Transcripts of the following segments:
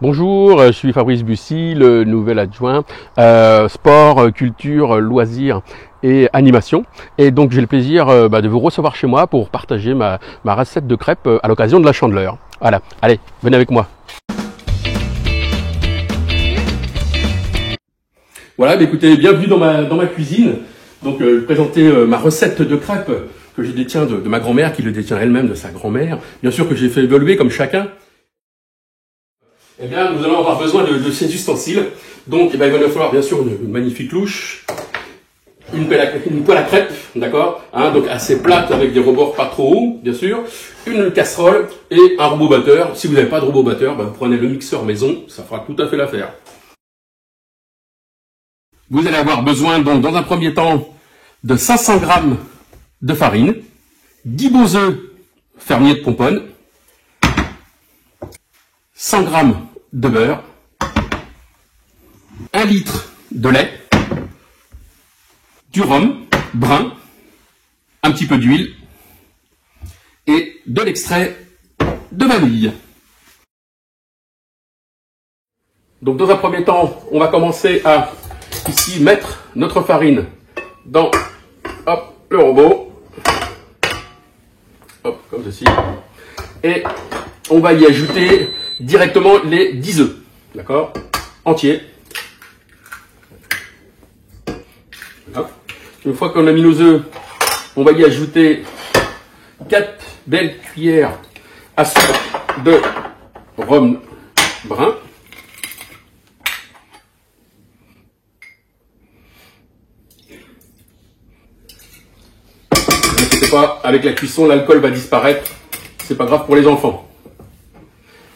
Bonjour, je suis Fabrice Bussy, le nouvel adjoint sport, culture, loisirs et animation. Et donc j'ai le plaisir de vous recevoir chez moi pour partager ma recette de crêpes à l'occasion de la Chandeleur. Voilà, allez, venez avec moi. Voilà, écoutez, bienvenue dans ma cuisine. Donc je vais présenter ma recette de crêpes que je détiens de ma grand-mère, qui le détient elle-même de sa grand-mère. Bien sûr que j'ai fait évoluer comme chacun. Eh bien, nous allons avoir besoin de ces ustensiles. Donc, il va nous falloir bien sûr une magnifique louche, une poêle à crêpes, d'accord, donc assez plate avec des rebords pas trop hauts, bien sûr, une casserole et un robot batteur. Si vous n'avez pas de robot batteur, vous prenez le mixeur maison, ça fera tout à fait l'affaire. Vous allez avoir besoin donc dans un premier temps de 500 g de farine, 10 beaux œufs fermiers de Pomponne, 100 g de beurre, 1 litre de lait, du rhum brun, un petit peu d'huile et de l'extrait de vanille. Donc dans un premier temps, on va commencer à ici mettre notre farine dans le robot, comme ceci, et on va y ajouter directement les 10 œufs, d'accord, entiers. Une fois qu'on a mis nos œufs, on va y ajouter 4 belles cuillères à soupe de rhum brun. Ne vous inquiétez pas, avec la cuisson, l'alcool va disparaître. C'est pas grave pour les enfants.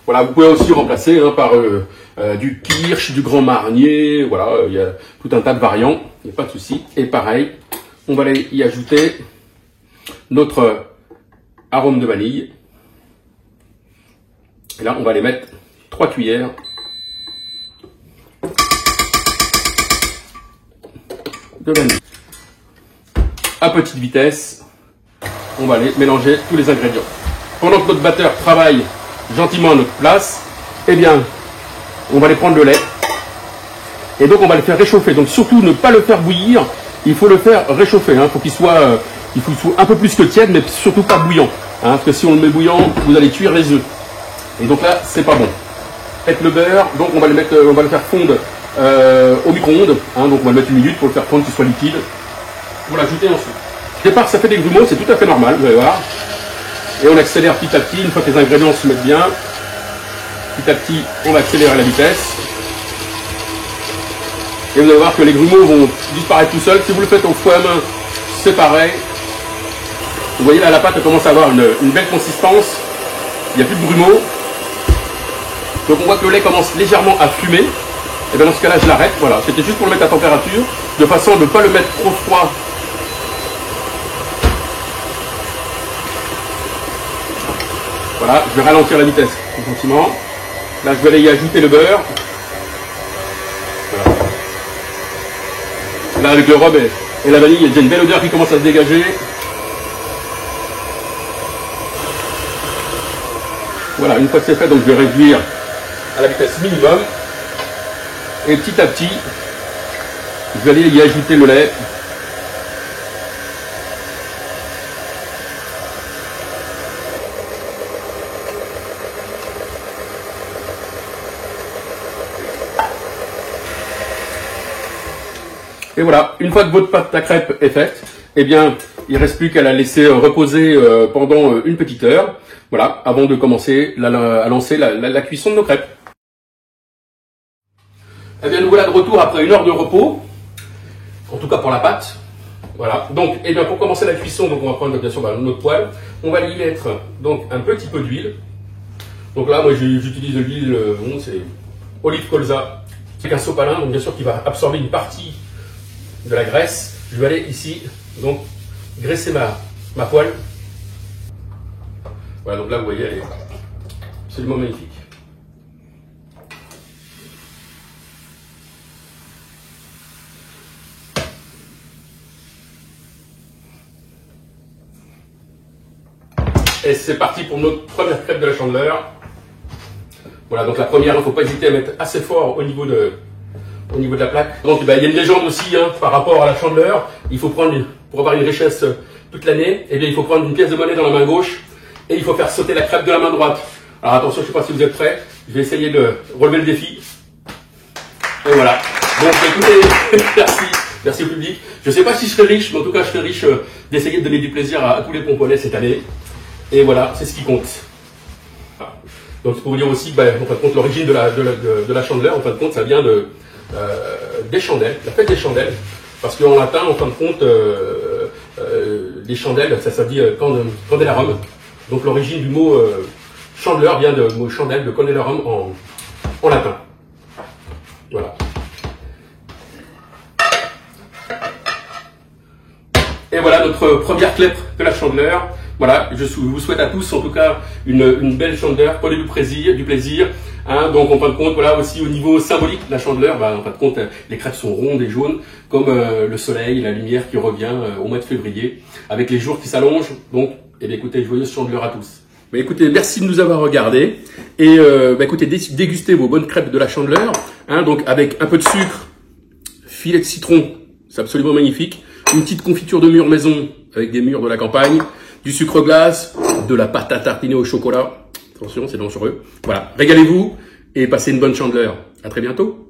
Voilà, vous pouvez aussi remplacer par du kirsch, du grand marnier, voilà, il y a tout un tas de variants, il n'y a pas de souci. Et pareil, on va y ajouter notre arôme de vanille. Et là, on va les mettre 3 cuillères de vanille. À petite vitesse, on va aller mélanger tous les ingrédients. Pendant que notre batteur travaille gentiment à notre place, eh bien, on va aller prendre le lait et donc on va le faire réchauffer. Donc surtout ne pas le faire bouillir, il faut le faire réchauffer. Faut qu'il soit, un peu plus que tiède, mais surtout pas bouillant. Parce que si on le met bouillant, vous allez cuire les œufs. Et donc là, c'est pas bon. Faites le beurre, donc on va le faire fondre au micro-ondes. Donc on va le mettre 1 minute pour le faire fondre, qu'il soit liquide. Pour l'ajouter ensuite. Au départ, ça fait des grumeaux, c'est tout à fait normal, vous allez voir. Et on accélère petit à petit, une fois que les ingrédients se mettent bien. Petit à petit, on va accélérer la vitesse. Et vous allez voir que les grumeaux vont disparaître tout seuls. Si vous le faites au fouet à main, c'est pareil. Vous voyez là, la pâte commence à avoir une belle consistance. Il n'y a plus de grumeaux. Donc on voit que le lait commence légèrement à fumer. Et bien dans ce cas-là, je l'arrête. Voilà, c'était juste pour le mettre à température, de façon à ne pas le mettre trop froid. Voilà, je vais ralentir la vitesse tout gentiment. Là, je vais aller y ajouter le beurre. Voilà. Là, avec le rhum et la vanille, il y a déjà une belle odeur qui commence à se dégager. Voilà, une fois que c'est fait, donc je vais réduire à la vitesse minimum. Et petit à petit, je vais aller y ajouter le lait. Et voilà, une fois que votre pâte à crêpes est faite, eh bien, il ne reste plus qu'à la laisser reposer pendant une petite heure, voilà, avant de commencer à lancer la cuisson de nos crêpes. Eh bien, nous voilà de retour après 1 heure de repos, en tout cas pour la pâte. Voilà, donc, eh bien, pour commencer la cuisson, donc on va prendre bien sûr notre poêle, on va y mettre donc un petit peu d'huile. Donc là, moi, j'utilise de l'huile, c'est olive colza, c'est un sopalin, donc bien sûr qui va absorber une partie de la graisse. Je vais aller ici donc graisser ma poêle. Voilà, donc là vous voyez, elle est absolument magnifique. Et c'est parti pour notre première crêpe de la Chandeleur. Voilà, donc la première, il ne faut pas hésiter à mettre assez fort au niveau de la plaque. Donc il y a une légende aussi par rapport à la chandeleur. Il faut prendre, pour avoir une richesse toute l'année, eh bien il faut prendre une pièce de monnaie dans la main gauche et il faut faire sauter la crêpe de la main droite. Alors attention, je ne sais pas si vous êtes prêts. Je vais essayer de relever le défi. Et voilà. Donc écoutez, merci au public. Je ne sais pas si je serai riche, mais en tout cas je serai riche d'essayer de donner du plaisir à tous les Pomponais cette année. Et voilà, c'est ce qui compte. Donc c'est pour vous dire aussi, en fin de compte, l'origine de la chandeleur, en fin de compte, ça vient des chandelles, la fête des chandelles. Parce qu'en latin, en fin de compte, les chandelles, ça veut dire candelarum. Donc l'origine du mot chandeleur vient du mot chandelle, de candelarum en latin. Voilà. Et voilà notre première clèpre de la chandeleur. Voilà, je vous souhaite à tous en tout cas une belle chandeleur, prenez du plaisir. Donc en fin de compte, voilà aussi au niveau symbolique de la chandeleur, en fin de compte, les crêpes sont rondes et jaunes, comme le soleil, la lumière qui revient au mois de février, avec les jours qui s'allongent. Donc, écoutez, joyeuse chandeleur à tous. Écoutez, merci de nous avoir regardés. Et écoutez, dégustez vos bonnes crêpes de la chandeleur, donc avec un peu de sucre, filet de citron, c'est absolument magnifique, une petite confiture de mûres maison avec des mûres de la campagne, du sucre glace, de la pâte à tartiner au chocolat. Attention, c'est dangereux. Voilà, régalez-vous et passez une bonne chandeleur. À très bientôt.